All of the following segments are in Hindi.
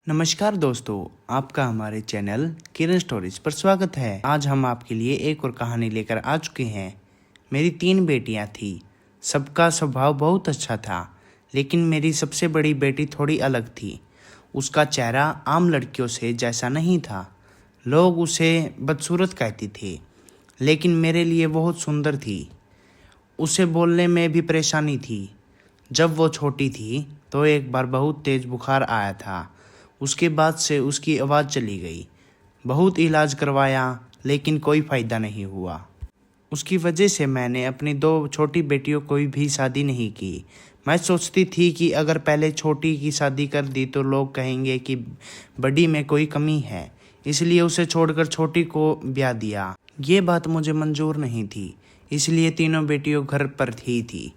नमस्कार दोस्तों, आपका हमारे चैनल किरण स्टोरीज पर स्वागत है। आज हम आपके लिए एक और कहानी लेकर आ चुके हैं। मेरी 3 बेटियां थी। सबका स्वभाव बहुत अच्छा था, लेकिन मेरी सबसे बड़ी बेटी थोड़ी अलग थी। उसका चेहरा आम लड़कियों से जैसा नहीं था। लोग उसे बदसूरत कहते थे, लेकिन मेरे लिए बहुत सुंदर थी। उसे बोलने में भी परेशानी थी। जब वो छोटी थी तो एक बार बहुत तेज बुखार आया था। उसके बाद से उसकी आवाज़ चली गई। बहुत इलाज करवाया, लेकिन कोई फ़ायदा नहीं हुआ। उसकी वजह से मैंने अपनी 2 छोटी बेटियों को भी शादी नहीं की। मैं सोचती थी कि अगर पहले छोटी की शादी कर दी तो लोग कहेंगे कि बड़ी में कोई कमी है, इसलिए उसे छोड़कर छोटी को ब्याह दिया। ये बात मुझे मंजूर नहीं थी, इसलिए तीनों बेटियों घर पर ही थी।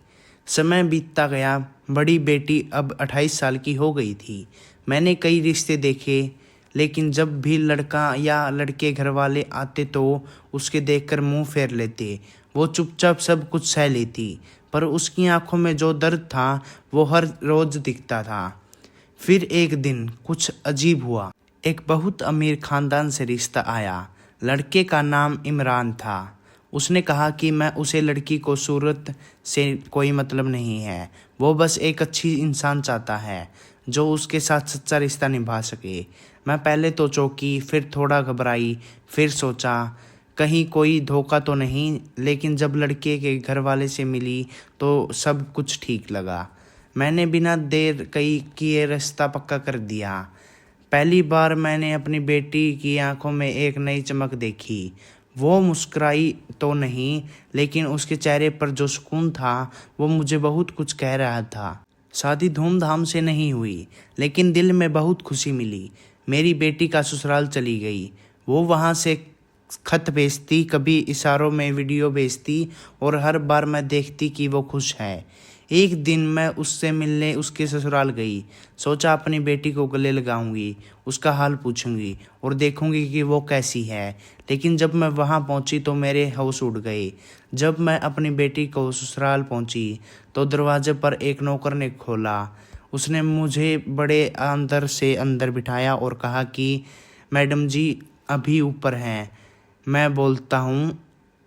समय बीतता गया। बड़ी बेटी अब 28 साल की हो गई थी। मैंने कई रिश्ते देखे, लेकिन जब भी लड़का या लड़के घर वाले आते तो उसके देखकर मुंह फेर लेते। वो चुपचाप सब कुछ सह लेती, पर उसकी आंखों में जो दर्द था वो हर रोज दिखता था। फिर एक दिन कुछ अजीब हुआ। एक बहुत अमीर खानदान से रिश्ता आया। लड़के का नाम इमरान था। उसने कहा कि मैं उसे लड़की को सूरत से कोई मतलब नहीं है, वो बस एक अच्छी इंसान चाहता है जो उसके साथ सच्चा रिश्ता निभा सके। मैं पहले तो चौंकी, फिर थोड़ा घबराई, फिर सोचा कहीं कोई धोखा तो नहीं, लेकिन जब लड़के के घर वाले से मिली तो सब कुछ ठीक लगा। मैंने बिना देर किए रास्ता पक्का कर दिया। पहली बार मैंने अपनी बेटी की आंखों में एक नई चमक देखी। वो मुस्कुराई तो नहीं, लेकिन उसके चेहरे पर जो सुकून था वो मुझे बहुत कुछ कह रहा था। शादी धूमधाम से नहीं हुई, लेकिन दिल में बहुत खुशी मिली। मेरी बेटी का ससुराल चली गई। वो वहाँ से खत भेजती, कभी इशारों में वीडियो भेजती, और हर बार मैं देखती कि वो खुश है। एक दिन मैं उससे मिलने उसके ससुराल गई। सोचा अपनी बेटी को गले लगाऊंगी, उसका हाल पूछूंगी और देखूंगी कि वो कैसी है। लेकिन जब मैं वहां पहुंची तो मेरे होश उड़ गए। जब मैं अपनी बेटी को ससुराल पहुंची तो दरवाजे पर एक नौकर ने खोला। उसने मुझे बड़े अंदर से अंदर बिठाया और कहा कि मैडम जी अभी ऊपर हैं। मैं बोलता हूँ।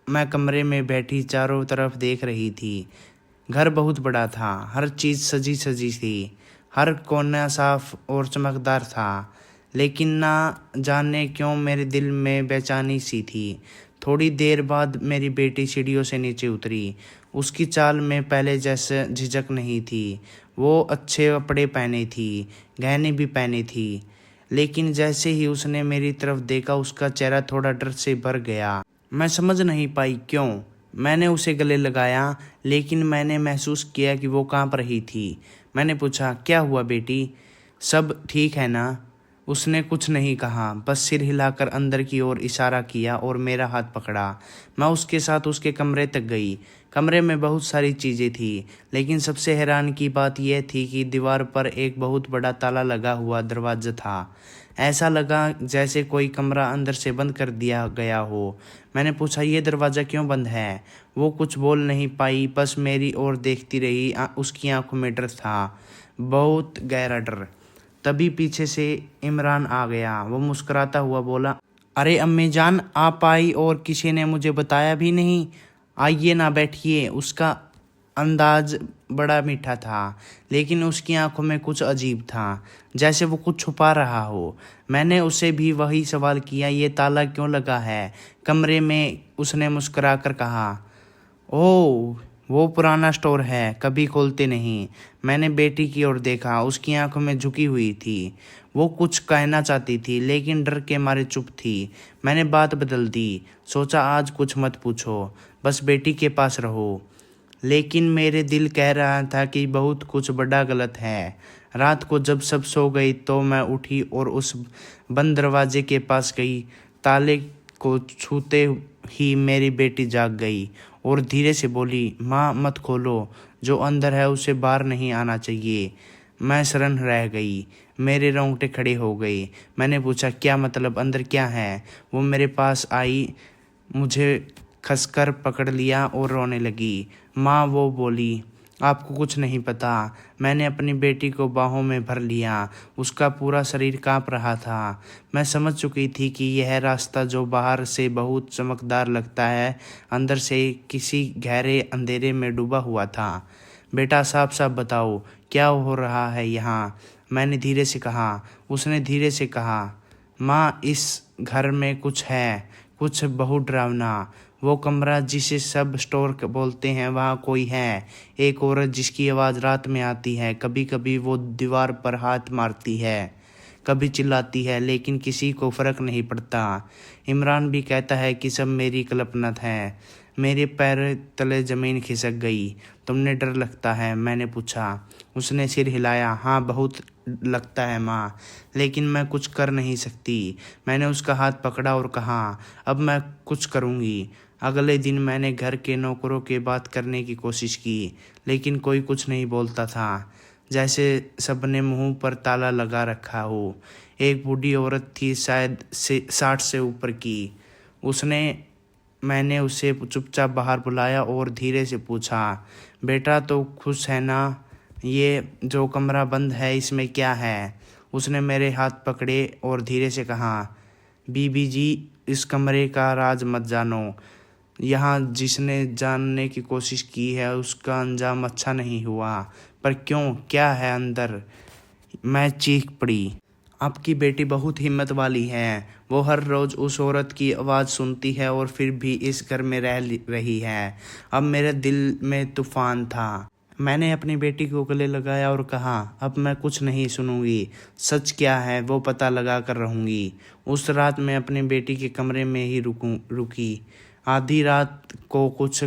मैं कमरे में बैठी चारों तरफ देख रही थी। घर बहुत बड़ा था, हर चीज़ सजी सजी थी, हर कोना साफ और चमकदार था। लेकिन ना जाने क्यों मेरे दिल में बेचैनी सी थी। थोड़ी देर बाद मेरी बेटी सीढ़ियों से नीचे उतरी। उसकी चाल में पहले जैसे झिझक नहीं थी। वो अच्छे कपड़े पहने थी, गहने भी पहने थी, लेकिन जैसे ही उसने मेरी तरफ देखा उसका चेहरा थोड़ा डर से भर गया। मैं समझ नहीं पाई क्यों। मैंने उसे गले लगाया, लेकिन मैंने महसूस किया कि वो कांप रही थी। मैंने पूछा, क्या हुआ बेटी, सब ठीक है ना? उसने कुछ नहीं कहा, बस सिर हिलाकर अंदर की ओर इशारा किया और मेरा हाथ पकड़ा। मैं उसके साथ उसके कमरे तक गई। कमरे में बहुत सारी चीज़ें थी, लेकिन सबसे हैरान की बात यह थी कि दीवार पर एक बहुत बड़ा ताला लगा हुआ दरवाज़ा था। ऐसा लगा जैसे कोई कमरा अंदर से बंद कर दिया गया हो। मैंने पूछा, ये दरवाज़ा क्यों बंद है? वो कुछ बोल नहीं पाई, बस मेरी ओर देखती रही। उसकी आंखों में डर था, बहुत गहरा डर। तभी पीछे से इमरान आ गया। वो मुस्कुराता हुआ बोला, अरे अम्मी जान, आप आई और किसी ने मुझे बताया भी नहीं। आइए ना, बैठिए। उसका अंदाज बड़ा मीठा था, लेकिन उसकी आंखों में कुछ अजीब था, जैसे वो कुछ छुपा रहा हो। मैंने उसे भी वही सवाल किया, ये ताला क्यों लगा है कमरे में? उसने मुस्कुरा कर कहा, ओह वो पुराना स्टोर है, कभी खोलते नहीं। मैंने बेटी की ओर देखा। उसकी आंखों में झुकी हुई थी। वो कुछ कहना चाहती थी, लेकिन डर के मारे चुप थी। मैंने बात बदल दी। सोचा आज कुछ मत पूछो, बस बेटी के पास रहो। लेकिन मेरे दिल कह रहा था कि बहुत कुछ बड़ा गलत है। रात को जब सब सो गई तो मैं उठी और उस बंद दरवाजे के पास गई। ताले को छूते ही मेरी बेटी जाग गई और धीरे से बोली, माँ मत खोलो, जो अंदर है उसे बाहर नहीं आना चाहिए। मैं शरण रह गई, मेरे रोंगटे खड़े हो गए। मैंने पूछा, क्या मतलब, अंदर क्या है? वो मेरे पास आई, मुझे खसकर पकड़ लिया और रोने लगी। माँ वो बोली, आपको कुछ नहीं पता। मैंने अपनी बेटी को बाहों में भर लिया। उसका पूरा शरीर कांप रहा था। मैं समझ चुकी थी कि यह रास्ता जो बाहर से बहुत चमकदार लगता है, अंदर से किसी गहरे अंधेरे में डूबा हुआ था। बेटा, साफ साफ बताओ, क्या हो रहा है यहाँ? मैंने धीरे से कहा। उसने धीरे से कहा, माँ, इस घर में कुछ है, कुछ बहुत डरावना। वो कमरा जिसे सब स्टोर बोलते हैं, वहाँ कोई है। एक औरत जिसकी आवाज़ रात में आती है। कभी कभी वो दीवार पर हाथ मारती है, कभी चिल्लाती है, लेकिन किसी को फ़र्क नहीं पड़ता। इमरान भी कहता है कि सब मेरी कल्पना है। मेरे पैर तले ज़मीन खिसक गई। तुमने डर लगता है? मैंने पूछा। उसने सिर हिलाया। हाँ, बहुत लगता है माँ, लेकिन मैं कुछ कर नहीं सकती। मैंने उसका हाथ पकड़ा और कहा, अब मैं कुछ करूँगी। अगले दिन मैंने घर के नौकरों के बात करने की कोशिश की, लेकिन कोई कुछ नहीं बोलता था, जैसे सबने मुंह पर ताला लगा रखा हो। एक बूढ़ी औरत थी, शायद 60 से ऊपर की। मैंने उसे चुपचाप बाहर बुलाया और धीरे से पूछा, बेटा तो खुश है ना? ये जो कमरा बंद है, इसमें क्या है? उसने मेरे हाथ पकड़े और धीरे से कहा, बीबी जी, इस कमरे का राज मत जानो। यहाँ जिसने जानने की कोशिश की है उसका अंजाम अच्छा नहीं हुआ। पर क्यों, क्या है अंदर? मैं चीख पड़ी। आपकी बेटी बहुत हिम्मत वाली है। वो हर रोज़ उस औरत की आवाज़ सुनती है और फिर भी इस घर में रह रही है। अब मेरे दिल में तूफान था। मैंने अपनी बेटी को गले लगाया और कहा, अब मैं कुछ नहीं सुनूंगी। सच क्या है वो पता लगा कर रहूंगी। उस रात मैं अपनी बेटी के कमरे में ही रुकी। आधी रात को कुछ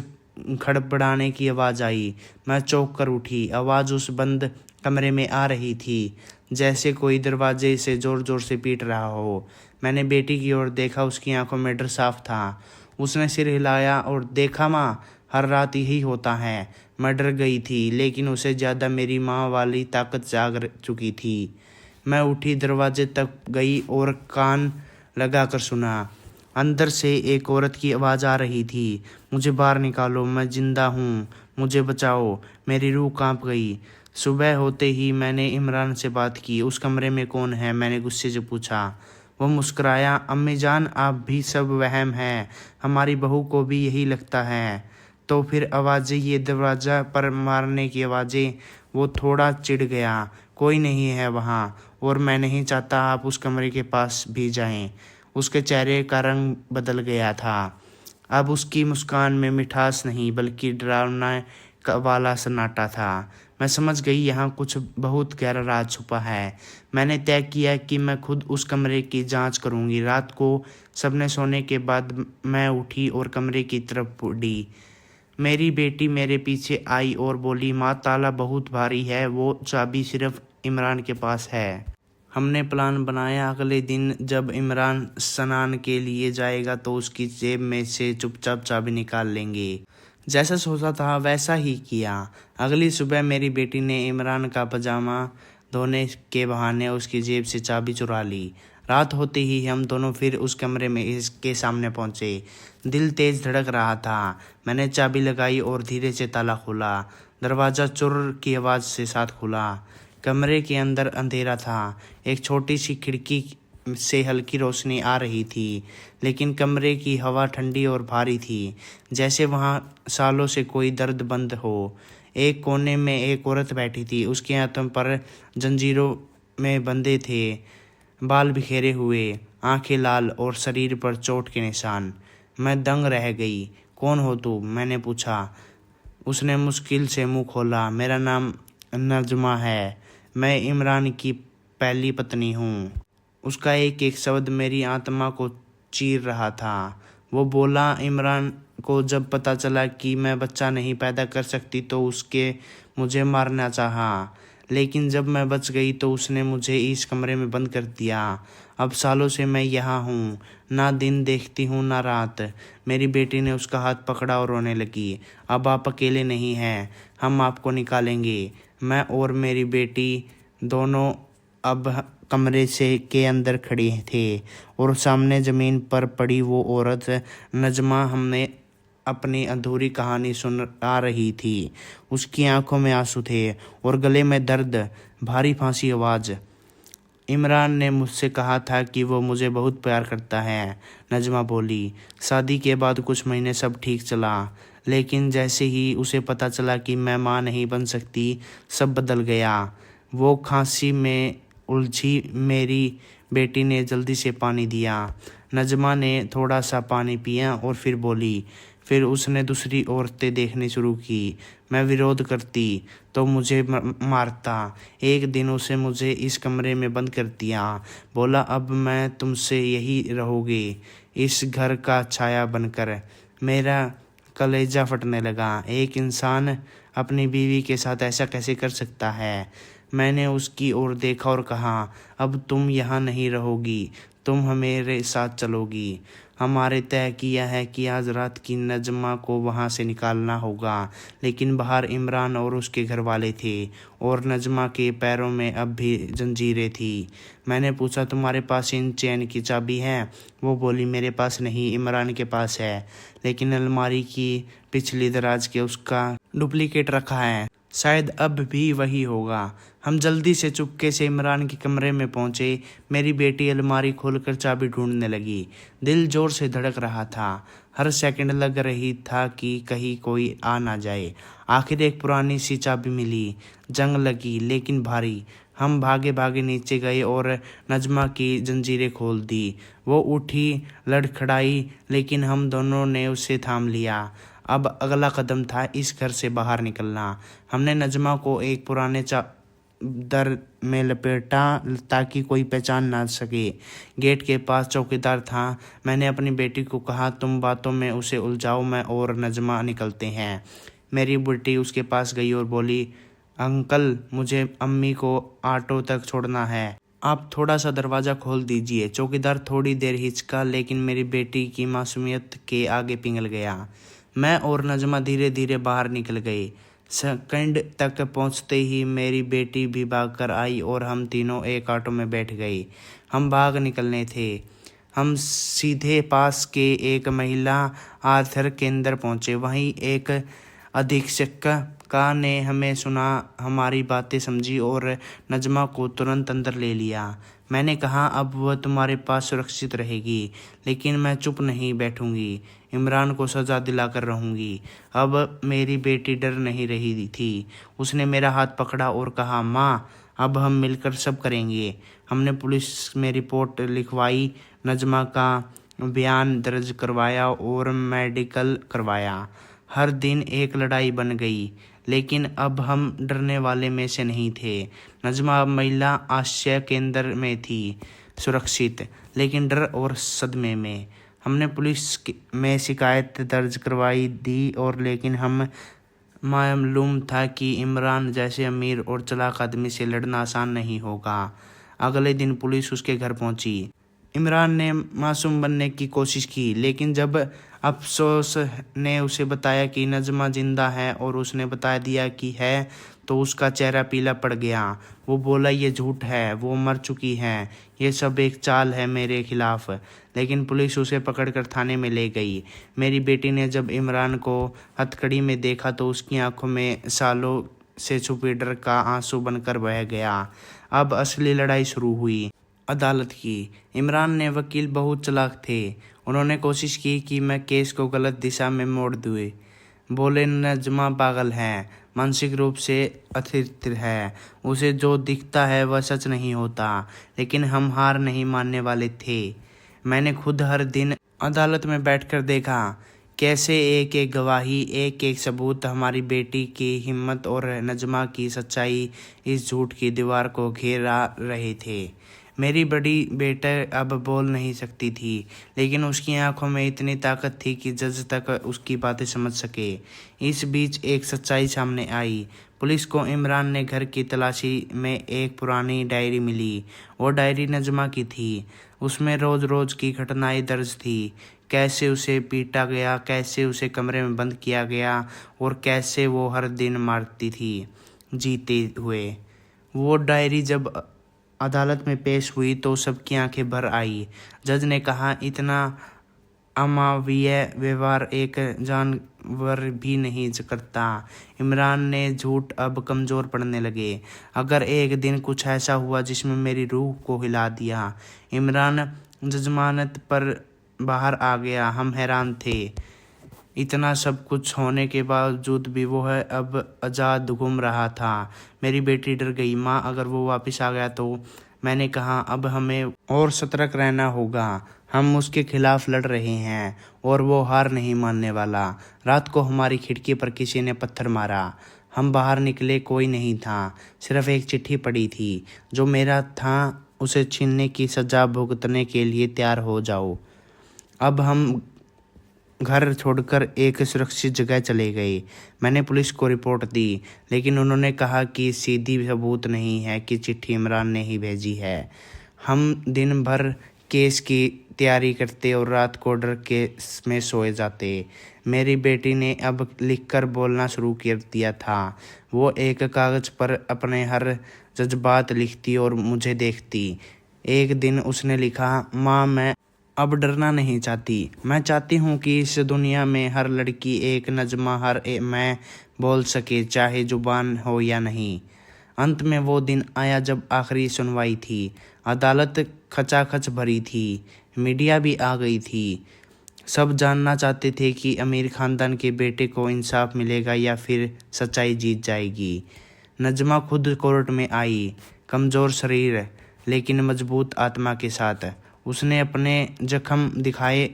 खड़बड़ाने की आवाज़ आई। मैं चौंक कर उठी। आवाज़ उस बंद कमरे में आ रही थी, जैसे कोई दरवाजे से ज़ोर ज़ोर से पीट रहा हो। मैंने बेटी की ओर देखा। उसकी आंखों में डर साफ था। उसने सिर हिलाया और देखा, माँ, हर रात यही होता है। मैं डर गई थी, लेकिन उससे ज़्यादा मेरी माँ वाली ताकत जाग चुकी थी। मैं उठी, दरवाजे तक गई और कान लगा कर सुना। अंदर से एक औरत की आवाज़ आ रही थी, मुझे बाहर निकालो, मैं जिंदा हूँ, मुझे बचाओ। मेरी रूह कांप गई। सुबह होते ही मैंने इमरान से बात की। उस कमरे में कौन है? मैंने गुस्से से पूछा। वो मुस्कुराया। अम्मी जान, आप भी सब वहम है। हमारी बहू को भी यही लगता है। तो फिर आवाज़ें, ये दरवाज़ा पर मारने की आवाज़ें। वो थोड़ा चिढ़ गया। कोई नहीं है वहाँ, और मैं नहीं चाहता आप उस कमरे के पास भी जाएं। उसके चेहरे का रंग बदल गया था। अब उसकी मुस्कान में मिठास नहीं, बल्कि डरावना वाला सन्नाटा था। मैं समझ गई, यहाँ कुछ बहुत गहरा राज छुपा है। मैंने तय किया कि मैं खुद उस कमरे की जांच करूंगी। रात को सबने सोने के बाद मैं उठी और कमरे की तरफ बढ़ी। मेरी बेटी मेरे पीछे आई और बोली, माँ, ताला बहुत भारी है, वो चाबी सिर्फ इमरान के पास है। हमने प्लान बनाया, अगले दिन जब इमरान स्नान के लिए जाएगा तो उसकी जेब में से चुपचाप चाबी निकाल लेंगे। जैसा सोचा था वैसा ही किया। अगली सुबह मेरी बेटी ने इमरान का पजामा धोने के बहाने उसकी जेब से चाबी चुरा ली। रात होते ही हम दोनों फिर उस कमरे में इसके सामने पहुंचे। दिल तेज धड़क रहा था। मैंने चाबी लगाई और धीरे से ताला खोला। दरवाज़ा चुर की आवाज़ से साथ खुला। कमरे के अंदर अंधेरा था। एक छोटी सी खिड़की से हल्की रोशनी आ रही थी, लेकिन कमरे की हवा ठंडी और भारी थी, जैसे वहाँ सालों से कोई दर्द बंद हो। एक कोने में एक औरत बैठी थी। उसके हाथों पर जंजीरों में बंधे थे, बाल बिखेरे हुए, आंखें लाल और शरीर पर चोट के निशान। मैं दंग रह गई। कौन हो तू? मैंने पूछा। उसने मुश्किल से मुंह खोला। मेरा नाम नजमा है, मैं इमरान की पहली पत्नी हूँ। उसका एक एक शब्द मेरी आत्मा को चीर रहा था। वो बोला, इमरान को जब पता चला कि मैं बच्चा नहीं पैदा कर सकती तो उसके मुझे मारना चाहा, लेकिन जब मैं बच गई तो उसने मुझे इस कमरे में बंद कर दिया। अब सालों से मैं यहाँ हूँ, ना दिन देखती हूँ ना रात। मेरी बेटी ने उसका हाथ पकड़ा और रोने लगी। अब आप अकेले नहीं हैं, हम आपको निकालेंगे। मैं और मेरी बेटी दोनों अब कमरे से के अंदर खड़े थे और सामने ज़मीन पर पड़ी वो औरत नजमा। हमने अपनी अधूरी कहानी सुना रही थी। उसकी आंखों में आंसू थे और गले में दर्द, भारी फांसी आवाज़। इमरान ने मुझसे कहा था कि वो मुझे बहुत प्यार करता है, नजमा बोली। शादी के बाद कुछ महीने सब ठीक चला, लेकिन जैसे ही उसे पता चला कि मैं माँ नहीं बन सकती, सब बदल गया। वो खांसी में उलझी मेरी बेटी ने जल्दी से पानी दिया। नजमा ने थोड़ा सा पानी पिया और फिर बोली। फिर उसने दूसरी औरतें देखनी शुरू की। मैं विरोध करती तो मुझे मारता। एक दिन उसे मुझे इस कमरे में बंद कर दिया। बोला, अब मैं तुमसे यही रहोगी, इस घर का छाया बनकर। मेरा कलेजा फटने लगा। एक इंसान अपनी बीवी के साथ ऐसा कैसे कर सकता है। मैंने उसकी ओर देखा और कहा, अब तुम यहाँ नहीं रहोगी, तुम हमारे साथ चलोगी। हमारे तय किया है कि आज रात की नजमा को वहाँ से निकालना होगा। लेकिन बाहर इमरान और उसके घर वाले थे और नजमा के पैरों में अब भी जंजीरें थी। मैंने पूछा, तुम्हारे पास इन चैन की चाबी है? वो बोली, मेरे पास नहीं, इमरान के पास है, लेकिन अलमारी की पिछली दराज के उसका डुप्लीकेट रखा है। शायद अब भी वही होगा। हम जल्दी से चुपके से इमरान के कमरे में पहुंचे। मेरी बेटी अलमारी खोलकर चाबी ढूंढने लगी। दिल जोर से धड़क रहा था। हर सेकंड लग रही था कि कहीं कोई आ ना जाए। आखिर एक पुरानी सी चाबी मिली। जंग लगी लेकिन भारी। हम भागे भागे नीचे गए और नजमा की जंजीरें खोल दी। वो उठी, लड़खड़ाई, लेकिन हम दोनों ने उसे थाम लिया। अब अगला कदम था इस घर से बाहर निकलना। हमने नजमा को एक पुराने दर में लपेटा ताकि कोई पहचान ना सके। गेट के पास चौकीदार था। मैंने अपनी बेटी को कहा, तुम बातों में उसे उलझाओ, मैं और नजमा निकलते हैं। मेरी बेटी उसके पास गई और बोली, अंकल, मुझे अम्मी को ऑटो तक छोड़ना है, आप थोड़ा सा दरवाज़ा खोल दीजिए। चौकीदार थोड़ी देर हिचका, लेकिन मेरी बेटी की मासूमियत के आगे पिघल गया। मैं और नजमा धीरे धीरे बाहर निकल गए। सेकंड तक पहुंचते ही मेरी बेटी भी भागकर आई और हम तीनों एक ऑटो में बैठ गए। हम भाग निकलने थे। हम सीधे पास के एक महिला आश्रय केंद्र पहुंचे। वहीं एक अधीक्षक का ने हमें सुना, हमारी बातें समझी और नजमा को तुरंत अंदर ले लिया। मैंने कहा, अब वह तुम्हारे पास सुरक्षित रहेगी, लेकिन मैं चुप नहीं बैठूंगी। इमरान को सज़ा दिलाकर रहूंगी। अब मेरी बेटी डर नहीं रही थी। उसने मेरा हाथ पकड़ा और कहा, माँ, अब हम मिलकर सब करेंगे। हमने पुलिस में रिपोर्ट लिखवाई, नजमा का बयान दर्ज करवाया और मेडिकल करवाया। हर दिन एक लड़ाई बन गई, लेकिन अब हम डरने वाले में से नहीं थे। नजमा अब महिला आश्रय केंद्र में थी, सुरक्षित, लेकिन डर और सदमे में। हमने पुलिस में शिकायत दर्ज करवाई दी और लेकिन हम मालूम था कि इमरान जैसे अमीर और चालाक आदमी से लड़ना आसान नहीं होगा। अगले दिन पुलिस उसके घर पहुंची। इमरान ने मासूम बनने की कोशिश की, लेकिन जब अफसोस ने उसे बताया कि नजमा जिंदा है और उसने बता दिया कि है, तो उसका चेहरा पीला पड़ गया। वो बोला, ये झूठ है, वो मर चुकी हैं, ये सब एक चाल है मेरे खिलाफ। लेकिन पुलिस उसे पकड़कर थाने में ले गई। मेरी बेटी ने जब इमरान को हथकड़ी में देखा तो उसकी आंखों में सालों से छुपे डर का आंसू बनकर बह गया। अब असली लड़ाई शुरू हुई, अदालत की। इमरान ने वकील बहुत चालाक थे। उन्होंने कोशिश की कि मैं केस को गलत दिशा में मोड़ दूँ। बोले, नजमा पागल है, मानसिक रूप से अस्थिर है, उसे जो दिखता है वह सच नहीं होता। लेकिन हम हार नहीं मानने वाले थे। मैंने खुद हर दिन अदालत में बैठकर देखा कैसे एक एक गवाही, एक एक सबूत हमारी बेटी की हिम्मत और नजमा की सच्चाई इस झूठ की दीवार को घेरा रहे थे। मेरी बड़ी बेटा अब बोल नहीं सकती थी, लेकिन उसकी आंखों में इतनी ताकत थी कि जज तक उसकी बातें समझ सके। इस बीच एक सच्चाई सामने आई। पुलिस को इमरान ने घर की तलाशी में एक पुरानी डायरी मिली। वो डायरी नजमा की थी। उसमें रोज रोज की घटनाएं दर्ज थी। कैसे उसे पीटा गया, कैसे उसे कमरे में बंद किया गया और कैसे वो हर दिन मारती थी जीते हुए। वो डायरी जब अदालत में पेश हुई तो सबकी आंखें भर आई। जज ने कहा, इतना अमानवीय व्यवहार एक जानवर भी नहीं करता। इमरान ने झूठ अब कमज़ोर पड़ने लगे। अगर एक दिन कुछ ऐसा हुआ जिसमें मेरी रूह को हिला दिया। इमरान जमानत पर बाहर आ गया। हम हैरान थे। इतना सब कुछ होने के बावजूद भी वो है अब आज़ाद घूम रहा था। मेरी बेटी डर गई। माँ, अगर वो वापस आ गया तो? मैंने कहा, अब हमें और सतर्क रहना होगा। हम उसके खिलाफ लड़ रहे हैं और वो हार नहीं मानने वाला। रात को हमारी खिड़की पर किसी ने पत्थर मारा। हम बाहर निकले, कोई नहीं था। सिर्फ एक चिट्ठी पड़ी थी जो मेरा था, उसे छीनने की सज़ा भुगतने के लिए तैयार हो जाओ। अब हम घर छोड़कर एक सुरक्षित जगह चले गए। मैंने पुलिस को रिपोर्ट दी, लेकिन उन्होंने कहा कि सीधी सबूत नहीं है कि चिट्ठी इमरान ने ही भेजी है। हम दिन भर केस की तैयारी करते और रात को डर के में सोए जाते। मेरी बेटी ने अब लिखकर बोलना शुरू कर दिया था। वो एक कागज़ पर अपने हर जज्बात लिखती और मुझे देखती। एक दिन उसने लिखा, माँ, मैं अब डरना नहीं चाहती। मैं चाहती हूँ कि इस दुनिया में हर लड़की एक नज़्मा मैं बोल सके, चाहे जुबान हो या नहीं। अंत में वो दिन आया जब आखिरी सुनवाई थी। अदालत खचाखच भरी थी। मीडिया भी आ गई थी। सब जानना चाहते थे कि अमीर खानदान के बेटे को इंसाफ मिलेगा या फिर सच्चाई जीत जाएगी। नज़्मा खुद कोर्ट में आई, कमज़ोर शरीर लेकिन मजबूत आत्मा के साथ। उसने अपने जख्म दिखाए,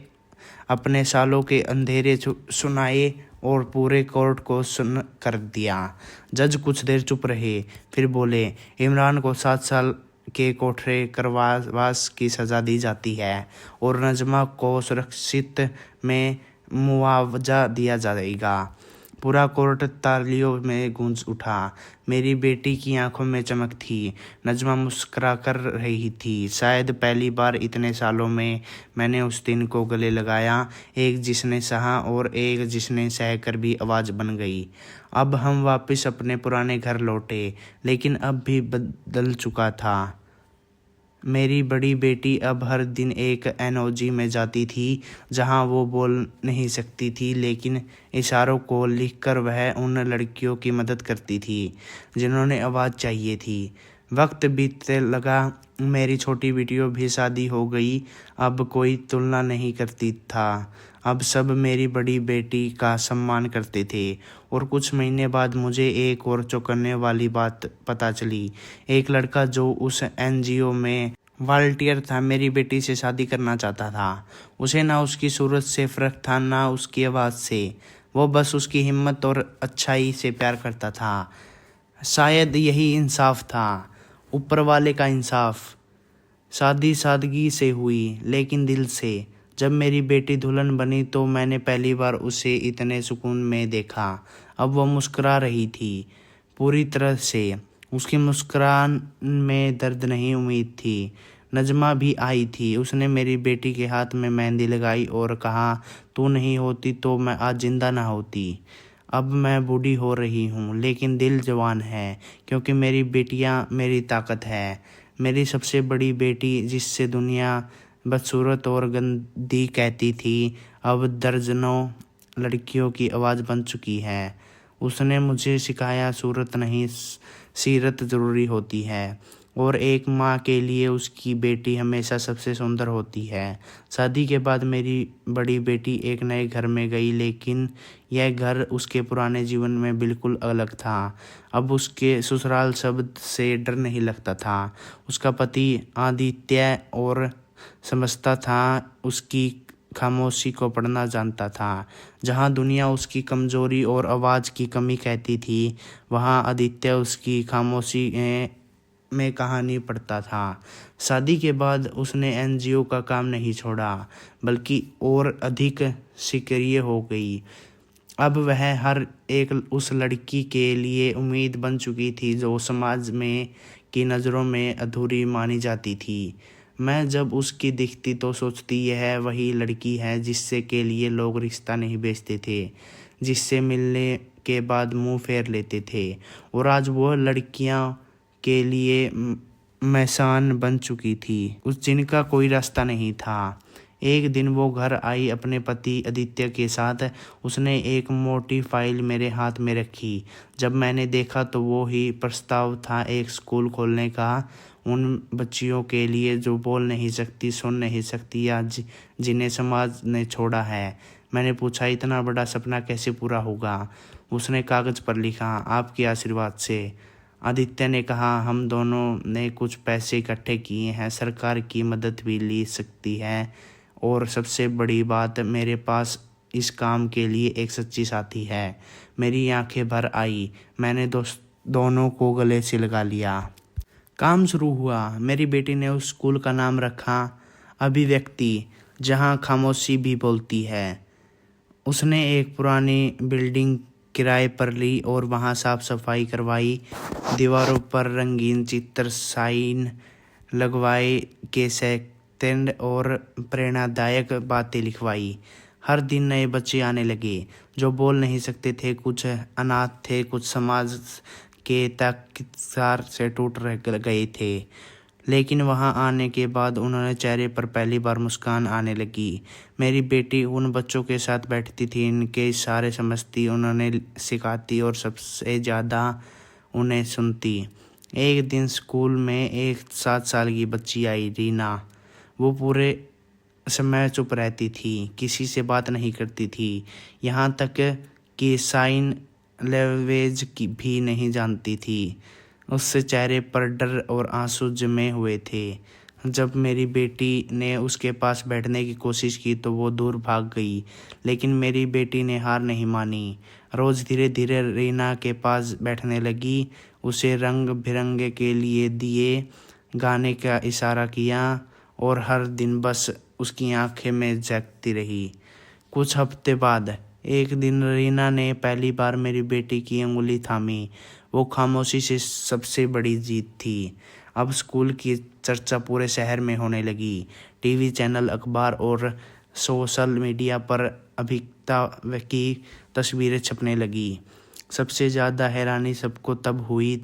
अपने सालों के अंधेरे सुनाए और पूरे कोर्ट को सुन कर दिया। जज कुछ देर चुप रहे, फिर बोले, इमरान को 7 साल के कोठरी कारावास की सज़ा दी जाती है और नज़्मा को सुरक्षित में मुआवजा दिया जाएगा। पूरा कोर्ट तालियों में गूंज उठा। मेरी बेटी की आंखों में चमक थी। नज़्मा मुस्कुरा कर रही थी। शायद पहली बार इतने सालों में मैंने उस दिन को गले लगाया, एक जिसने सहा और एक जिसने सहकर भी आवाज़ बन गई। अब हम वापस अपने पुराने घर लौटे, लेकिन अब भी बदल चुका था। मेरी बड़ी बेटी अब हर दिन एक एनओजी में जाती थी, जहां वो बोल नहीं सकती थी, लेकिन इशारों को लिखकर वह उन लड़कियों की मदद करती थी जिन्होंने आवाज़ चाहिए थी। वक्त बीतने लगा। मेरी छोटी बेटियों भी शादी हो गई। अब कोई तुलना नहीं करती था। अब सब मेरी बड़ी बेटी का सम्मान करते थे। और कुछ महीने बाद मुझे एक और चौंकाने वाली बात पता चली। एक लड़का जो उस एनजीओ में वॉलंटियर था, मेरी बेटी से शादी करना चाहता था। उसे ना उसकी सूरत से फ़र्क था, ना उसकी आवाज़ से। वो बस उसकी हिम्मत और अच्छाई से प्यार करता था। शायद यही इंसाफ था, ऊपर वाले का इंसाफ। शादी सादगी से हुई, लेकिन दिल से। जब मेरी बेटी दुल्हन बनी तो मैंने पहली बार उसे इतने सुकून में देखा। अब वो मुस्कुरा रही थी, पूरी तरह से। उसकी मुस्कुराहट में दर्द नहीं, उम्मीद थी। नज़्मा भी आई थी। उसने मेरी बेटी के हाथ में मेहंदी लगाई और कहा, तू नहीं होती तो मैं आज जिंदा ना होती। अब मैं बूढ़ी हो रही हूँ, लेकिन दिल जवान है, क्योंकि मेरी बेटियाँ मेरी ताकत है। मेरी सबसे बड़ी बेटी, जिससे दुनिया बदसूरत और गंदी कहती थी, अब दर्जनों लड़कियों की आवाज़ बन चुकी है। उसने मुझे सिखाया, सूरत नहीं सीरत ज़रूरी होती है, और एक माँ के लिए उसकी बेटी हमेशा सबसे सुंदर होती है। शादी के बाद मेरी बड़ी बेटी एक नए घर में गई, लेकिन यह घर उसके पुराने जीवन में बिल्कुल अलग था। अब उसके ससुराल शब्द से डर नहीं लगता था। उसका पति आदित्य और समझता था, उसकी खामोशी को पढ़ना जानता था। जहाँ दुनिया उसकी कमज़ोरी और आवाज़ की कमी कहती थी, वहाँ आदित्य उसकी खामोशी में कहानी पढ़ता था। शादी के बाद उसने एनजीओ का काम नहीं छोड़ा, बल्कि और अधिक सक्रिय हो गई। अब वह हर एक उस लड़की के लिए उम्मीद बन चुकी थी जो समाज में की नज़रों में अधूरी मानी जाती थी। मैं जब उसकी दिखती तो सोचती, यह वही लड़की है जिससे के लिए लोग रिश्ता नहीं बेचते थे, जिससे मिलने के बाद मुंह फेर लेते थे। और आज वो लड़कियां के लिए मैसान बन चुकी थी, उस जिनका कोई रास्ता नहीं था। एक दिन वो घर आई अपने पति आदित्य के साथ। उसने एक मोटी फाइल मेरे हाथ में रखी। जब मैंने देखा तो वो ही प्रस्ताव था एक स्कूल खोलने का, उन बच्चियों के लिए जो बोल नहीं सकती, सुन नहीं सकती या जिन्हें समाज ने छोड़ा है। मैंने पूछा, इतना बड़ा सपना कैसे पूरा होगा? उसने कागज़ पर लिखा, आपके आशीर्वाद से। आदित्य ने कहा, हम दोनों ने कुछ पैसे इकट्ठे किए हैं, सरकार की मदद भी ली सकती है, और सबसे बड़ी बात, मेरे पास इस काम के लिए एक सच्ची साथी है। मेरी आंखें भर आई। मैंने दोनों को गले से लगा लिया। काम शुरू हुआ। मेरी बेटी ने उस स्कूल का नाम रखा अभिव्यक्ति, जहाँ खामोशी भी बोलती है। उसने एक पुरानी बिल्डिंग किराए पर ली और वहाँ साफ सफाई करवाई। दीवारों पर रंगीन चित्र, साइन लगवाए, के सेकंड और प्रेरणादायक बातें लिखवाई। हर दिन नए बच्चे आने लगे जो बोल नहीं सकते थे, कुछ अनाथ थे, कुछ समाज के ताकतदार से टूट गए थे। लेकिन वहां आने के बाद उन्होंने चेहरे पर पहली बार मुस्कान आने लगी। मेरी बेटी उन बच्चों के साथ बैठती थी, इनके इशारे समझती, उन्होंने सिखाती और सबसे ज़्यादा उन्हें सुनती। एक दिन स्कूल में एक 7 साल की बच्ची आई, रीना। वो पूरे समय चुप रहती थी, किसी से बात नहीं करती थी, यहाँ तक कि साइन लैंग्वेज की भी नहीं जानती थी। उससे चेहरे पर डर और आंसू जमे हुए थे। जब मेरी बेटी ने उसके पास बैठने की कोशिश की तो वो दूर भाग गई, लेकिन मेरी बेटी ने हार नहीं मानी। रोज़ धीरे धीरे रीना के पास बैठने लगी, उसे रंग बिरंगे के लिए दिए, गाने का इशारा किया और हर दिन बस उसकी आंखें में झांकती रही। कुछ हफ्ते बाद एक दिन रीना ने पहली बार मेरी बेटी की उंगली थामी। वो खामोशी से सबसे बड़ी जीत थी। अब स्कूल की चर्चा पूरे शहर में होने लगी। टीवी चैनल, अखबार और सोशल मीडिया पर अभिज्ञता की तस्वीरें छपने लगी। सबसे ज़्यादा हैरानी सबको तब हुई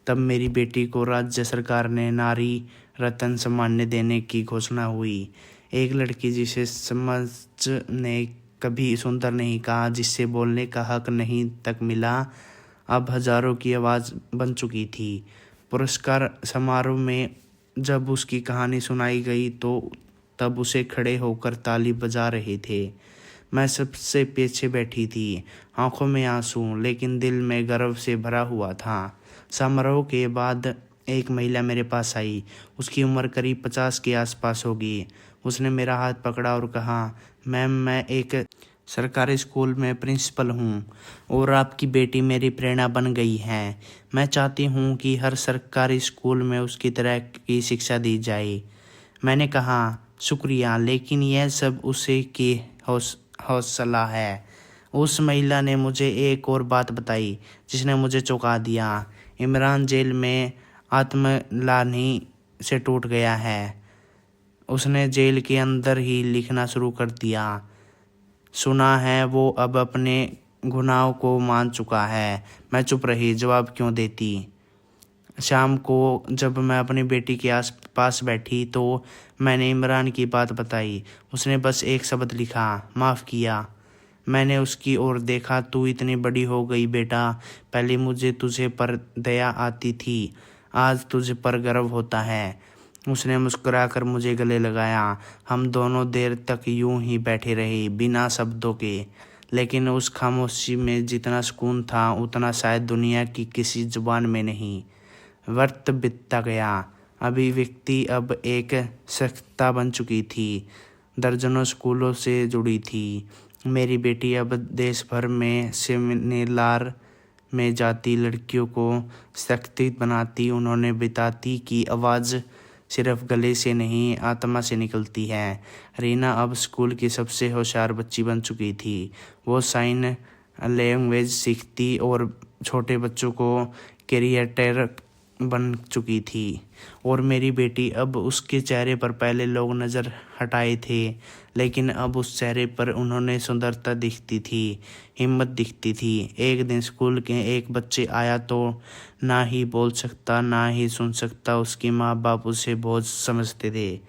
तब मेरी बेटी को राज्य सरकार ने नारी रत्न सम्मान देने की घोषणा हुई। एक लड़की जिसे समाज ने कभी सुंदर नहीं कहा, जिससे बोलने का हक नहीं तक मिला, अब हजारों की आवाज़ बन चुकी थी। पुरस्कार समारोह में जब उसकी कहानी सुनाई गई तो तब उसे खड़े होकर ताली बजा रहे थे। मैं सबसे पीछे बैठी थी, आंखों में आंसू, लेकिन दिल में गर्व से भरा हुआ था। समारोह के बाद एक महिला मेरे पास आई। उसकी उम्र करीब 50 के आसपास होगी। उसने मेरा हाथ पकड़ा और कहा, मैम, मैं एक सरकारी स्कूल में प्रिंसिपल हूँ और आपकी बेटी मेरी प्रेरणा बन गई है। मैं चाहती हूँ कि हर सरकारी स्कूल में उसकी तरह की शिक्षा दी जाए। मैंने कहा, शुक्रिया, लेकिन यह सब उसे की हौसला है। उस महिला ने मुझे एक और बात बताई जिसने मुझे चौंका दिया। इमरान जेल में आत्मग्लानि से टूट गया है। उसने जेल के अंदर ही लिखना शुरू कर दिया। सुना है वो अब अपने गुनाहों को मान चुका है। मैं चुप रही, जवाब क्यों देती। शाम को जब मैं अपनी बेटी के आस पास बैठी तो मैंने इमरान की बात बताई। उसने बस एक शब्द लिखा, माफ़ किया। मैंने उसकी ओर देखा। तू इतनी बड़ी हो गई बेटा। पहले मुझे तुझे पर दया आती थी, आज तुझे पर गर्व होता है। उसने मुस्कुराकर मुझे गले लगाया। हम दोनों देर तक यूं ही बैठे रहे, बिना शब्दों के। लेकिन उस खामोशी में जितना सुकून था उतना शायद दुनिया की किसी जुबान में नहीं। वक्त बीतता गया। अभिव्यक्ति अब एक संस्था बन चुकी थी, दर्जनों स्कूलों से जुड़ी थी। मेरी बेटी अब देश भर में सेमिनार में जाती, लड़कियों को सशक्त बनाती, उन्होंने बताती कि आवाज़ सिर्फ गले से नहीं, आत्मा से निकलती है। रीना अब स्कूल की सबसे होशियार बच्ची बन चुकी थी। वो साइन लैंग्वेज सीखती और छोटे बच्चों को क्रिएटर बन चुकी थी। और मेरी बेटी, अब उसके चेहरे पर पहले लोग नज़र हटाए थे, लेकिन अब उस चेहरे पर उन्होंने सुंदरता दिखती थी, हिम्मत दिखती थी। एक दिन स्कूल के एक बच्चे आया तो ना ही बोल सकता, ना ही सुन सकता। उसकी माँ बाप उसे बहुत समझते थे,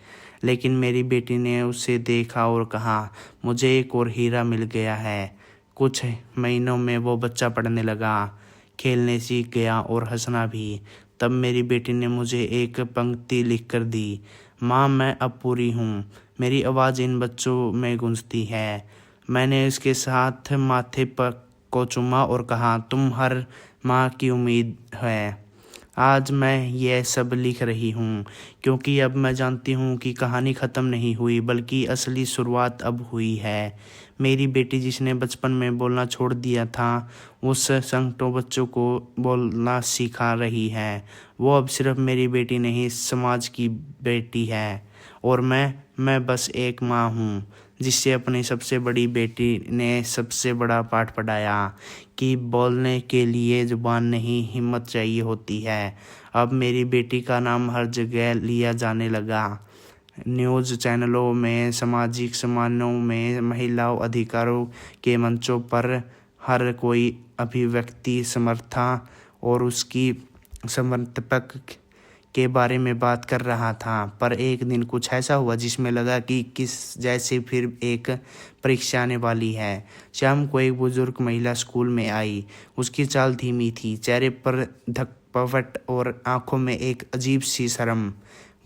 लेकिन मेरी बेटी ने उसे देखा और कहा, मुझे एक और हीरा मिल गया है। कुछ महीनों में वो बच्चा पढ़ने लगा, खेलने सीख गया और हंसना भी। तब मेरी बेटी ने मुझे एक पंक्ति लिख कर दी, माँ मैं अब पूरी हूँ। मेरी आवाज़ इन बच्चों में गूंजती है। मैंने इसके साथ माथे पर को चूमा और कहा, तुम हर माँ की उम्मीद है। आज मैं यह सब लिख रही हूँ क्योंकि अब मैं जानती हूँ कि कहानी ख़त्म नहीं हुई, बल्कि असली शुरुआत अब हुई है। मेरी बेटी जिसने बचपन में बोलना छोड़ दिया था, उस संकटों बच्चों को बोलना सिखा रही है। वो अब सिर्फ मेरी बेटी नहीं, समाज की बेटी है। और मैं बस एक माँ हूँ जिससे अपनी सबसे बड़ी बेटी ने सबसे बड़ा पाठ पढ़ाया कि बोलने के लिए जुबान नहीं, हिम्मत चाहिए होती है। अब मेरी बेटी का नाम हर जगह लिया जाने लगा। न्यूज़ चैनलों में, सामाजिक सम्मानों में, महिलाओं अधिकारों के मंचों पर हर कोई अभिव्यक्ति समर्था और उसकी समर्थक के बारे में बात कर रहा था। पर एक दिन कुछ ऐसा हुआ जिसमें लगा कि किस जैसे फिर एक परीक्षा आने वाली है। शाम को एक बुजुर्ग महिला स्कूल में आई। उसकी चाल धीमी थी, चेहरे पर धकपवट और आंखों में एक अजीब सी शर्म।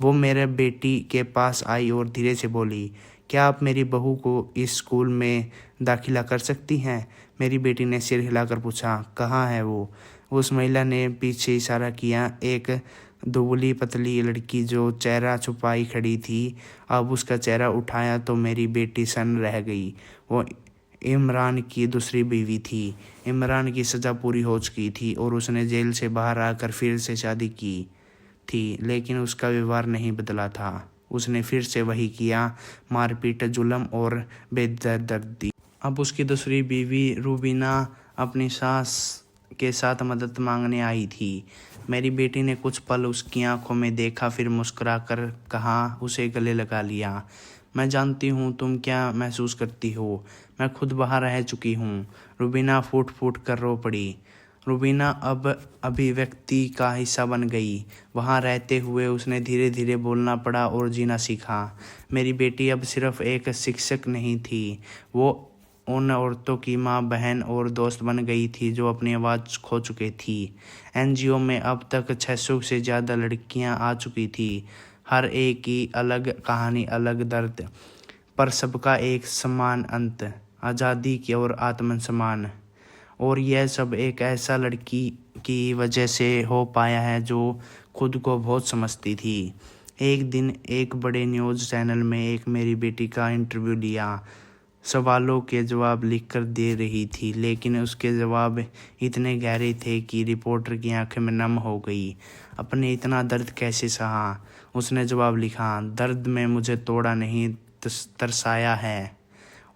वो मेरे बेटी के पास आई और धीरे से बोली, क्या आप मेरी बहू को इस स्कूल में दाखिला कर सकती हैं? मेरी बेटी ने सिर हिलाकर पूछा, कहाँ है वो? उस महिला ने पीछे इशारा किया। एक दुबली पतली लड़की जो चेहरा छुपाई खड़ी थी, अब उसका चेहरा उठाया तो मेरी बेटी सन्न रह गई। वो इमरान की दूसरी बीवी थी। इमरान की सज़ा पूरी हो चुकी थी और उसने जेल से बाहर आकर फिर से शादी की थी, लेकिन उसका व्यवहार नहीं बदला था। उसने फिर से वही किया, मारपीट, जुल्म और बेदर्दी। अब उसकी दूसरी बीवी रूबीना अपनी सास के साथ मदद मांगने आई थी। मेरी बेटी ने कुछ पल उसकी आंखों में देखा, फिर मुस्कुरा कर कहा, उसे गले लगा लिया। मैं जानती हूँ तुम क्या महसूस करती हो, मैं खुद बाहर रह चुकी हूँ। रूबीना फूट फूट कर रो पड़ी। रूबीना अब अभिव्यक्ति का हिस्सा बन गई। वहाँ रहते हुए उसने धीरे धीरे बोलना पड़ा और जीना सीखा। मेरी बेटी अब सिर्फ एक शिक्षक नहीं थी, वो उन औरतों की माँ, बहन और दोस्त बन गई थी जो अपनी आवाज़ खो चुकी थी। एनजीओ में अब तक 600 से ज़्यादा लड़कियां आ चुकी थी। हर एक की अलग कहानी, अलग दर्द, पर सबका एक समान अंत, आज़ादी की और आत्मसम्मान। और यह सब एक ऐसा लड़की की वजह से हो पाया है जो खुद को बहुत समझती थी। एक दिन एक बड़े न्यूज़ चैनल में एक मेरी बेटी का इंटरव्यू लिया। सवालों के जवाब लिखकर दे रही थी, लेकिन उसके जवाब इतने गहरे थे कि रिपोर्टर की आंखें में नम हो गई। अपने इतना दर्द कैसे सहा? उसने जवाब लिखा, दर्द में मुझे तोड़ा नहीं, तरसाया है,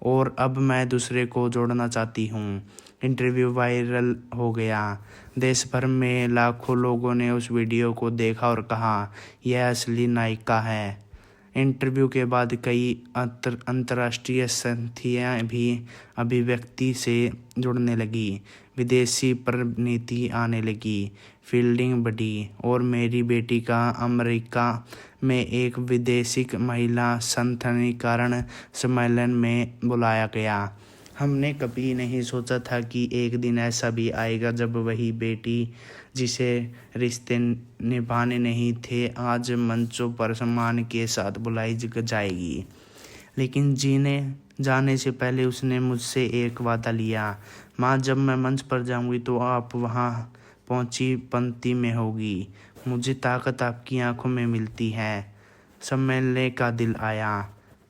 और अब मैं दूसरे को जोड़ना चाहती हूँ। इंटरव्यू वायरल हो गया। देश भर में लाखों लोगों ने उस वीडियो को देखा और कहा, यह असली नायिका है। इंटरव्यू के बाद कई अंतर्राष्ट्रीय संस्थियां भी अभिव्यक्ति से जुड़ने लगी। विदेशी प्रतिनिधि आने लगी, फील्डिंग बढ़ी और मेरी बेटी का अमेरिका में एक विदेशी महिला सशक्तिकरण सम्मेलन में बुलाया गया। हमने कभी नहीं सोचा था कि एक दिन ऐसा भी आएगा जब वही बेटी जिसे रिश्ते निभाने नहीं थे, आज मंचों पर सम्मान के साथ बुलाई जाएगी। लेकिन जीने जाने से पहले उसने मुझसे एक वादा लिया, माँ जब मैं मंच पर जाऊंगी तो आप वहाँ पहुँची पंक्ति में होगी। मुझे ताकत आपकी आंखों में मिलती है। सब मिलने का दिल आया।